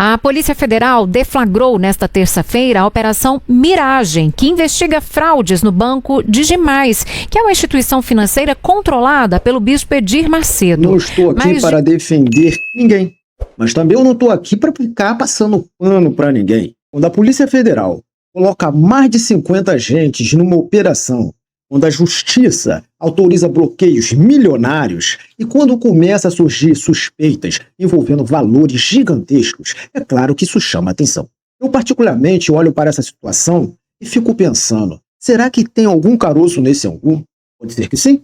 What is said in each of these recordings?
A Polícia Federal deflagrou nesta terça-feira a Operação Miragem, que investiga fraudes no banco Digimais, que é uma instituição financeira controlada pelo bispo Edir Macedo. Não estou aqui para defender ninguém, mas também eu não estou aqui para ficar passando pano para ninguém. Quando a Polícia Federal coloca mais de 50 agentes numa operação, quando a Justiça autoriza bloqueios milionários e quando começa a surgir suspeitas envolvendo valores gigantescos, é claro que isso chama atenção. Eu particularmente olho para essa situação e fico pensando, será que tem algum caroço nesse angu? Pode ser que sim,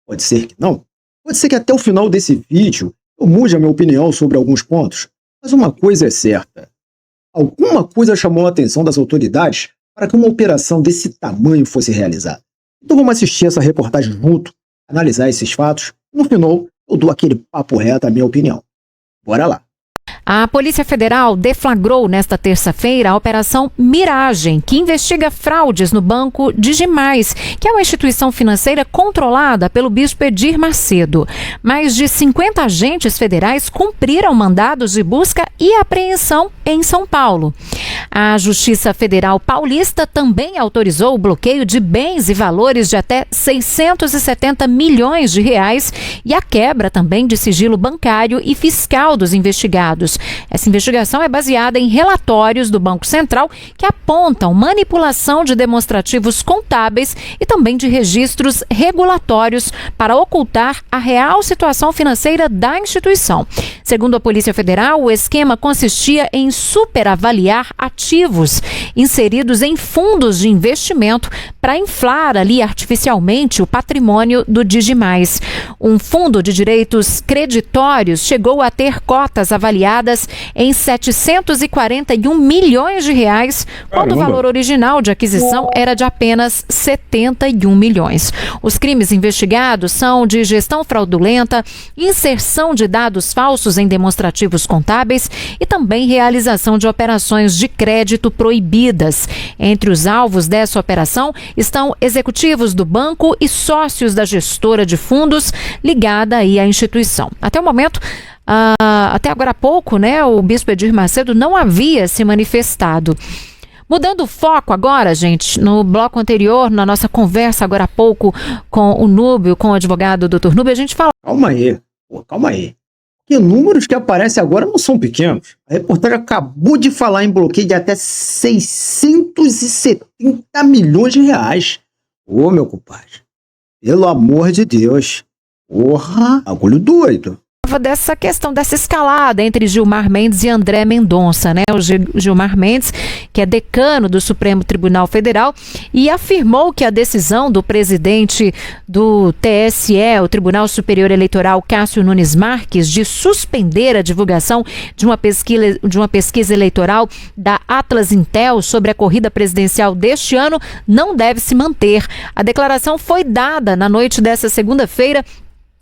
pode ser que não. Pode ser que até o final desse vídeo eu mude a minha opinião sobre alguns pontos, mas uma coisa é certa. Alguma coisa chamou a atenção das autoridades para que uma operação desse tamanho fosse realizada. Então vamos assistir essa reportagem junto, analisar esses fatos. No final, eu dou aquele papo reto, a minha opinião. Bora lá. A Polícia Federal deflagrou nesta terça-feira a Operação Miragem, que investiga fraudes no banco Digimais, que é uma instituição financeira controlada pelo bispo Edir Macedo. Mais de 50 agentes federais cumpriram mandados de busca e apreensão em São Paulo. A Justiça Federal Paulista também autorizou o bloqueio de bens e valores de até 670 milhões de reais e a quebra também de sigilo bancário e fiscal dos investigados. Essa investigação é baseada em relatórios do Banco Central que apontam manipulação de demonstrativos contábeis e também de registros regulatórios para ocultar a real situação financeira da instituição. Segundo a Polícia Federal, o esquema consistia em superavaliar ativos inseridos em fundos de investimento para inflar ali artificialmente o patrimônio do Digimais. Um fundo de direitos creditórios chegou a ter cotas avaliadas em 741 milhões de reais, quando o valor original de aquisição era de apenas 71 milhões. Os crimes investigados são de gestão fraudulenta, inserção de dados falsos em demonstrativos contábeis e também realização de operações de crédito proibidas. Entre os alvos dessa operação estão executivos do banco e sócios da gestora de fundos ligada aí à instituição. Até o momento, até agora há pouco, o bispo Edir Macedo não havia se manifestado. Mudando o foco agora, gente, no bloco anterior, na nossa conversa agora há pouco com o Núbio, com o advogado Dr. Núbio, a gente fala... Calma aí. Que números que aparecem agora não são pequenos. A reportagem acabou de falar em bloqueio de até 670 milhões de reais. Ô, meu compadre, pelo amor de Deus. Porra, bagulho doido. Dessa questão, dessa escalada entre Gilmar Mendes e André Mendonça, O Gilmar Mendes, que é decano do Supremo Tribunal Federal, e afirmou que a decisão do presidente do TSE, o Tribunal Superior Eleitoral, Cássio Nunes Marques, de suspender a divulgação de uma pesquisa eleitoral da Atlas Intel sobre a corrida presidencial deste ano não deve se manter. A declaração foi dada na noite dessa segunda-feira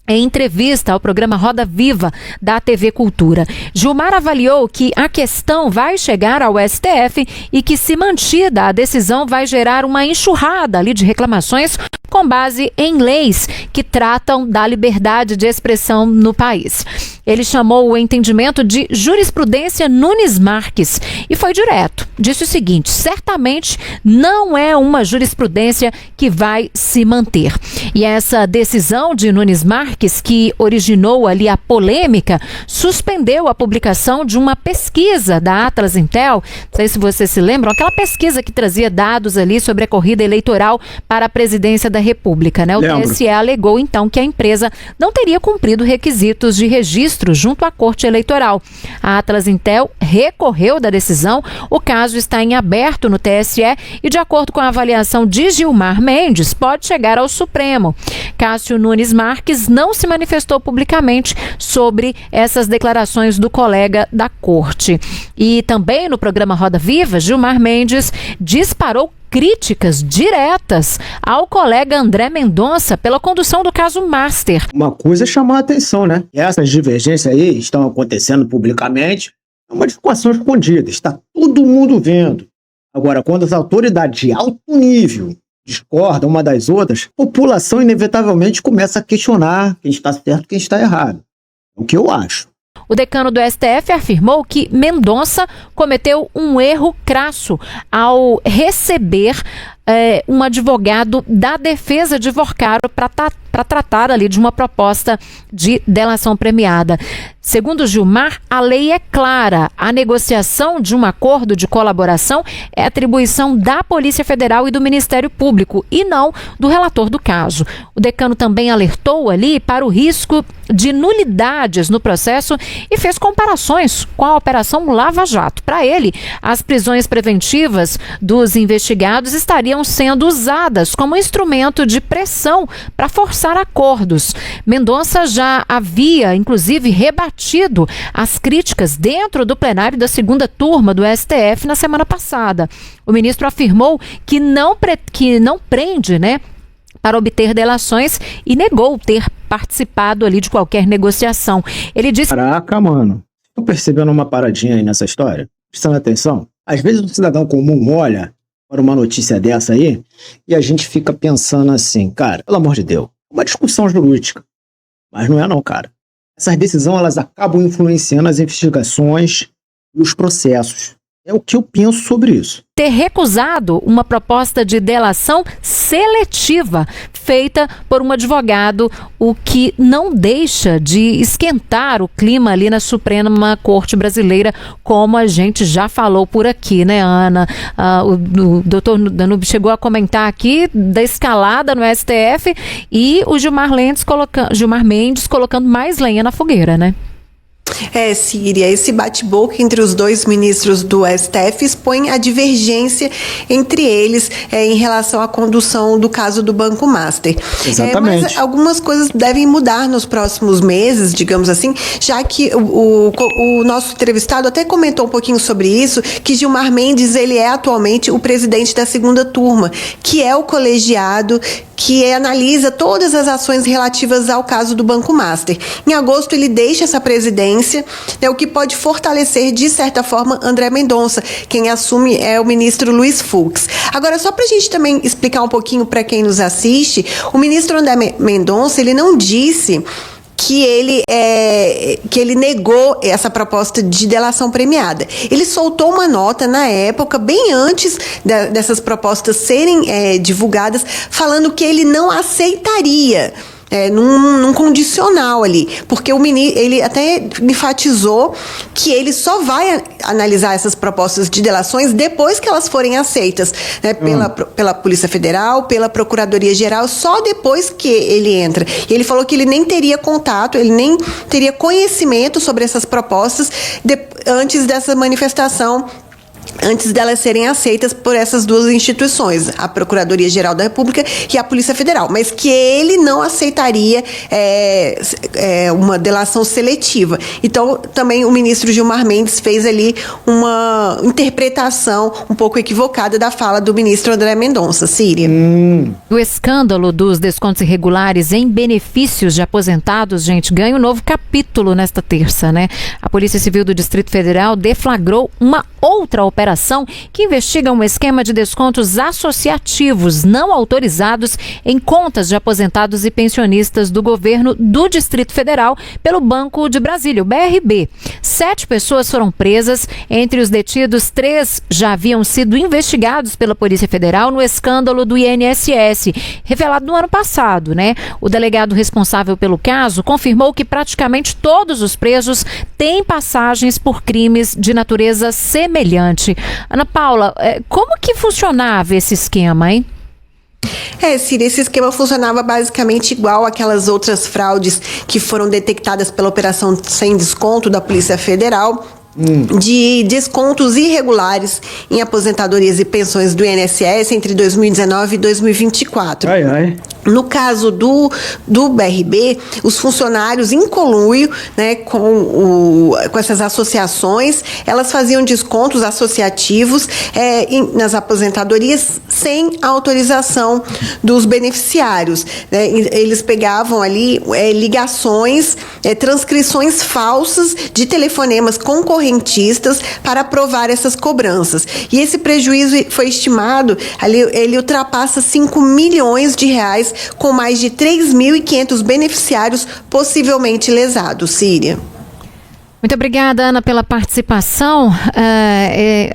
em entrevista ao programa Roda Viva da TV Cultura. Gilmar avaliou que a questão vai chegar ao STF e que, se mantida, a decisão vai gerar uma enxurrada ali de reclamações com base em leis que tratam da liberdade de expressão no país. Ele chamou o entendimento de jurisprudência Nunes Marques e foi direto. Disse o seguinte: certamente não é uma jurisprudência que vai se manter. E essa decisão de Nunes Marques, que originou ali a polêmica, suspendeu a publicação de uma pesquisa da Atlas Intel. Não sei se vocês se lembram, aquela pesquisa que trazia dados ali sobre a corrida eleitoral para a presidência da República, O TSE alegou então que a empresa não teria cumprido requisitos de registro junto à Corte Eleitoral. A Atlas Intel recorreu da decisão, o caso está em aberto no TSE e, de acordo com a avaliação de Gilmar Mendes, pode chegar ao Supremo. Cássio Nunes Marques não se manifestou publicamente sobre essas declarações do colega da Corte. E também no programa Roda Viva, Gilmar Mendes disparou críticas diretas ao colega André Mendonça pela condução do caso Master. Uma coisa é chamar a atenção, Essas divergências aí estão acontecendo publicamente, é uma discussão escondida, está todo mundo vendo. Agora, quando as autoridades de alto nível discordam uma das outras, a população inevitavelmente começa a questionar quem está certo e quem está errado. É o que eu acho. O decano do STF afirmou que Mendonça cometeu um erro crasso ao receber um advogado da defesa de Vorcaro para tratar ali de uma proposta de delação premiada. Segundo Gilmar, a lei é clara. A negociação de um acordo de colaboração é atribuição da Polícia Federal e do Ministério Público e não do relator do caso. O decano também alertou ali para o risco de nulidades no processo e fez comparações com a Operação Lava Jato. Para ele, as prisões preventivas dos investigados estariam sendo usadas como instrumento de pressão para forçar acordos. Mendonça já havia, inclusive, rebatido as críticas dentro do plenário da segunda turma do STF na semana passada. O ministro afirmou que não prende, para obter delações e negou ter participado ali de qualquer negociação. Ele disse... Caraca, mano. Tô percebendo uma paradinha aí nessa história? Prestando atenção? Às vezes o cidadão comum olha para uma notícia dessa aí e a gente fica pensando assim, cara, pelo amor de Deus, uma discussão jurídica. Mas não é não, cara. Essas decisões, elas acabam influenciando as investigações e os processos. É o que eu penso sobre isso. Ter recusado uma proposta de delação seletiva feita por um advogado, o que não deixa de esquentar o clima ali na Suprema Corte Brasileira, como a gente já falou por aqui, né, Ana? O doutor Danúbio chegou a comentar aqui da escalada no STF e o Gilmar Mendes colocando mais lenha na fogueira, né? Síria, esse bate-boca entre os dois ministros do STF expõe a divergência entre eles em relação à condução do caso do Banco Master. Exatamente. Mas algumas coisas devem mudar nos próximos meses, digamos assim, já que o nosso entrevistado até comentou um pouquinho sobre isso, que Gilmar Mendes, ele é atualmente o presidente da segunda turma, que é o colegiado que analisa todas as ações relativas ao caso do Banco Master. Em agosto, ele deixa essa presidência, o que pode fortalecer, de certa forma, André Mendonça. Quem assume é o ministro Luiz Fux. Agora, só para a gente também explicar um pouquinho para quem nos assiste, o ministro André Mendonça, ele não disse que ele negou essa proposta de delação premiada. Ele soltou uma nota na época, bem antes dessas propostas serem divulgadas, falando que ele não aceitaria num condicional ali, porque ele até enfatizou que ele só vai analisar essas propostas de delações depois que elas forem aceitas, pela Polícia Federal, pela Procuradoria-Geral, só depois que ele entra. E ele falou que ele nem teria contato, ele nem teria conhecimento sobre essas propostas antes dessa manifestação, antes delas serem aceitas por essas duas instituições, a Procuradoria-Geral da República e a Polícia Federal, mas que ele não aceitaria uma delação seletiva. Então, também o ministro Gilmar Mendes fez ali uma interpretação um pouco equivocada da fala do ministro André Mendonça. Síria. O escândalo dos descontos irregulares em benefícios de aposentados, gente, ganha um novo capítulo nesta terça, né? A Polícia Civil do Distrito Federal deflagrou uma outra operação que investiga um esquema de descontos associativos não autorizados em contas de aposentados e pensionistas do governo do Distrito Federal pelo Banco de Brasília, o BRB. 7 pessoas foram presas. Entre os detidos, 3 já haviam sido investigados pela Polícia Federal no escândalo do INSS, revelado no ano passado, né? O delegado responsável pelo caso confirmou que praticamente todos os presos têm passagens por crimes de natureza semelhante. Ana Paula, como que funcionava esse esquema, hein? Síria, esse esquema funcionava basicamente igual aquelas outras fraudes que foram detectadas pela Operação Sem Desconto da Polícia Federal, de descontos irregulares em aposentadorias e pensões do INSS entre 2019 e 2024. No caso do BRB, os funcionários em conluio, com essas associações, elas faziam descontos associativos nas aposentadorias sem autorização dos beneficiários. Eles pegavam ali ligações, transcrições falsas de telefonemas concorrentistas para provar essas cobranças. E esse prejuízo foi estimado, ele ultrapassa 5 milhões de reais, com mais de 3.500 beneficiários possivelmente lesados. Síria. Muito obrigada, Ana, pela participação.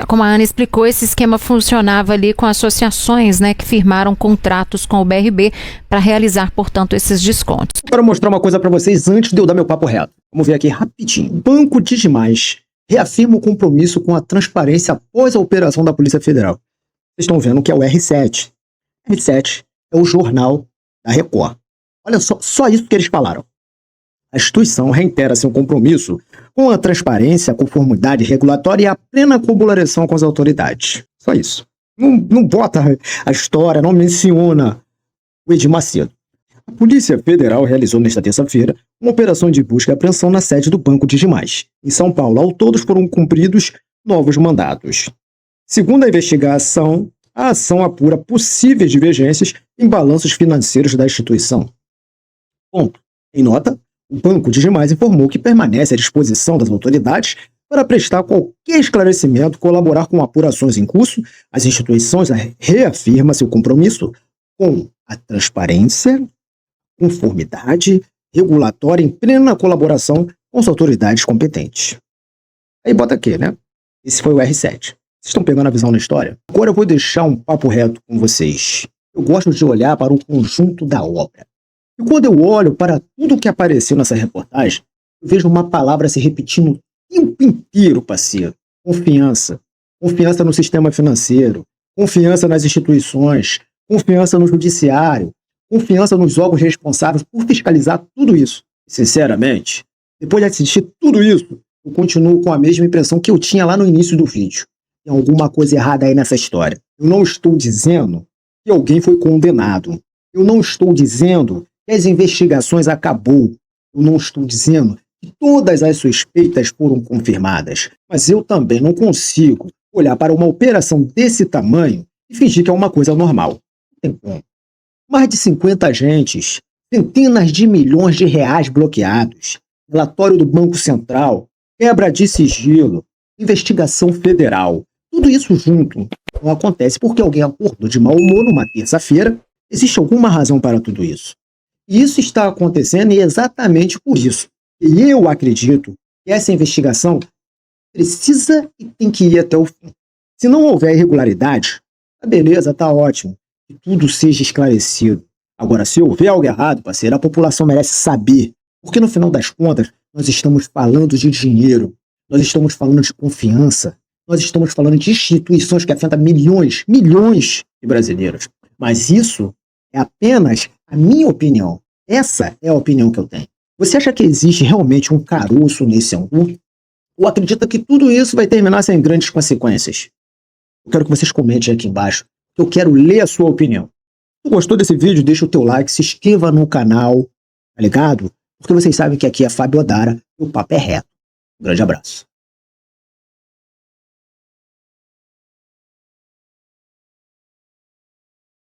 Como a Ana explicou, esse esquema funcionava ali com associações, né, que firmaram contratos com o BRB para realizar, portanto, esses descontos. Quero mostrar uma coisa para vocês antes de eu dar meu papo reto. Vamos ver aqui rapidinho. Banco Digimais reafirma o compromisso com a transparência após a operação da Polícia Federal. Vocês estão vendo que é o R7. R7 é o jornal da Record. Olha só isso que eles falaram. A instituição reitera seu compromisso com a transparência, a conformidade regulatória e a plena colaboração com as autoridades. Só isso. Não bota a história, não menciona o Edir Macedo. A Polícia Federal realizou nesta terça-feira uma operação de busca e apreensão na sede do Banco Digimais, em São Paulo. Ao todo foram cumpridos novos mandados. Segundo a investigação, a ação apura possíveis divergências em balanços financeiros da instituição. Ponto. Em nota, o Banco Digimais informou que permanece à disposição das autoridades para prestar qualquer esclarecimento, colaborar com apurações em curso. As instituições reafirmam seu compromisso com a transparência, conformidade regulatória em plena colaboração com as autoridades competentes. Aí bota aqui, né? Esse foi o R7. Vocês estão pegando a visão na história? Agora eu vou deixar um papo reto com vocês. Eu gosto de olhar para o conjunto da obra. E quando eu olho para tudo que apareceu nessa reportagem, eu vejo uma palavra se repetindo o tempo inteiro, parceiro. Confiança. Confiança no sistema financeiro, confiança nas instituições, confiança no judiciário, confiança nos órgãos responsáveis por fiscalizar tudo isso. Sinceramente, depois de assistir tudo isso, eu continuo com a mesma impressão que eu tinha lá no início do vídeo. Tem alguma coisa errada aí nessa história. Eu não estou dizendo que alguém foi condenado. Eu não estou dizendo que as investigações acabou. Eu não estou dizendo que todas as suspeitas foram confirmadas. Mas eu também não consigo olhar para uma operação desse tamanho e fingir que é uma coisa normal. Não tem como. Mais de 50 agentes, centenas de milhões de reais bloqueados, relatório do Banco Central, quebra de sigilo, investigação federal. Tudo isso junto não acontece porque alguém acordou de mau humor numa terça-feira. Existe alguma razão para tudo isso. E isso está acontecendo exatamente por isso. E eu acredito que essa investigação precisa e tem que ir até o fim. Se não houver irregularidade, tá beleza, tá ótimo. Que tudo seja esclarecido. Agora, se houver algo errado, parceiro, a população merece saber. Porque no final das contas, nós estamos falando de dinheiro, nós estamos falando de confiança, nós estamos falando de instituições que afetam milhões de brasileiros. Mas isso é apenas a minha opinião. Essa é a opinião que eu tenho. Você acha que existe realmente um caroço nesse angu? Ou acredita que tudo isso vai terminar sem grandes consequências? Eu quero que vocês comentem aqui embaixo. Eu quero ler a sua opinião. Se gostou desse vídeo, deixa o teu like, se inscreva no canal, tá ligado? Porque vocês sabem que aqui é Fábio Odara e o papo é reto. Um grande abraço.